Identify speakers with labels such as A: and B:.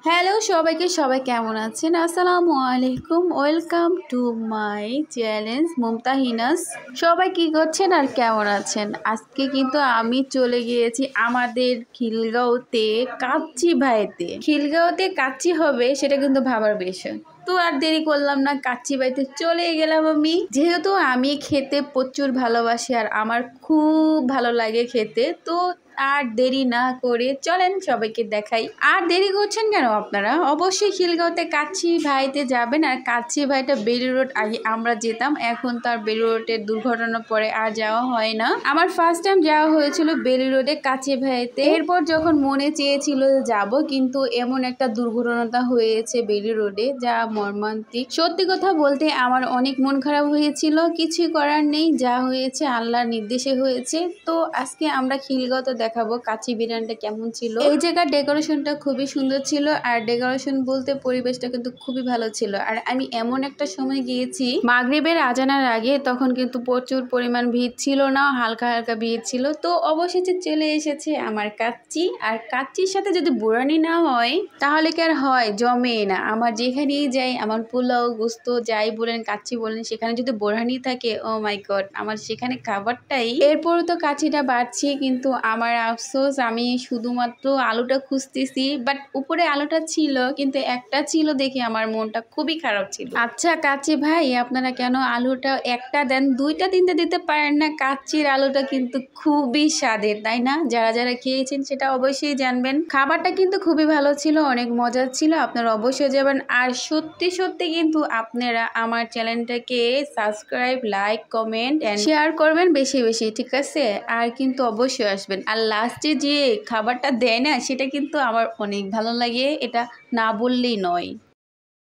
A: Hello সবাইকে, সবাই কেমন আছেন? আসসালামু আলাইকুম, ওয়েলকাম টু মাই চ্যালেঞ্জ মুমতাহিনাস। সবাই কি করছেন আর কেমন আছেন? আজকে কিন্তু আমি চলে গিয়েছি আমাদের খিলগাঁওতে কাচ্চি ভাইতে। খিলগাঁওতে কাচ্চি হবে সেটা কিন্তু ভাবার বিষয়। তো আর দেরি করলাম না, কাচ্চি বাইতে চলে গেলাম আমি। যেহেতু আমি খেতে প্রচুর ভালোবাসি আর আমার খুব ভালো লাগে খেতে, তো আর দেরি না করে চলেন সবাইকে দেখাই। আর দেরি করছেন কেন আপনারা? অবশ্যই খিলগাঁওতে কাচ্চি ভাইতে যাবেন। আর কাচ্চি ভাইটা বেলি রোড, আগে আমরা যেতাম, এখন তার বেলি রোডের দুর্ঘটনা পরে আর যাওয়া হয় না। আমার ফার্স্ট টাইম যাওয়া হয়েছিল বেলি রোডে কাচ্চি ভাইতে। এরপর যখন মনে চেয়েছিল যাব, কিন্তু এমন একটা দুর্ঘটনা হয়েছে বেলি রোডে যা মর্মান্তিক। সত্যি কথা বলতে আমার অনেক মন খারাপ হয়েছিল, কিছুই করার নেই, যা হয়েছে আল্লাহর নির্দেশে হয়েছে। তো আজকে আমরা খিলগাঁওতে দেখাবো কাচ্চি বিরিয়ানিটা কেমন ছিল। এই জায়গার ডেকোরেশনটা খুবই সুন্দর ছিল, আর ডেকোরেশন বলতে পরিবেশটা কিন্তু খুবই ভালো ছিল। আর আমি এমন একটা সময় গিয়েছি মাগরিবের আজানের আগে, তখন কিন্তু প্রচুর পরিমাণ ভিড় ছিল না, হালকা হালকা ভিড় ছিল। তো অবশেষে চলে এসেছে আমার কাচ্চি। আর কাচ্চির সাথে যদি বিরিয়ানি না হয় তাহলে কি আর হয়? জমে না। আমার যেখানেই যাই, আমার পোলাও গোস্ত যাই বলেন, কাচ্চি বলেন, সেখানে যদি বিরিয়ানি থাকে, ও মাই গড, আমার সেখানে খাবারটাই। এরপরও তো কাচ্চিটা বাড়ছি, কিন্তু আমার আফসোস আমি শুধুমাত্র আলুটা খুঁজতেছি, বাট উপরে আলুটা ছিল, কিন্তু একটা ছিল দেখে আমার মনটা খুবই খারাপ ছিল। আচ্ছা কাচ্চি ভাই, আপনারা কেন আলুটা একটা দেন, দুইটা তিনটা দিতে পারেন না? কাচ্চির আলুটা কিন্তু খুবই স্বাদের, তাই না? যারা যারা খেয়েছেন সেটা অবশ্যই জানবেন। খাবারটা কিন্তু খুবই ভালো ছিল, অনেক মজার ছিল, আপনারা অবশ্যই যাবেন। আর সত্যি সত্যি কিন্তু আপনারা আমার চ্যানেলটাকে subscribe, like, comment and share করবেন বেশি বেশি, ঠিক আছে? আর কিন্তু অবশ্যই আসবেন। আর লাস্টে যে খাবারটা দেয় না, সেটা কিন্তু আমার অনেক ভালো লাগে, এটা না বললেই নয়।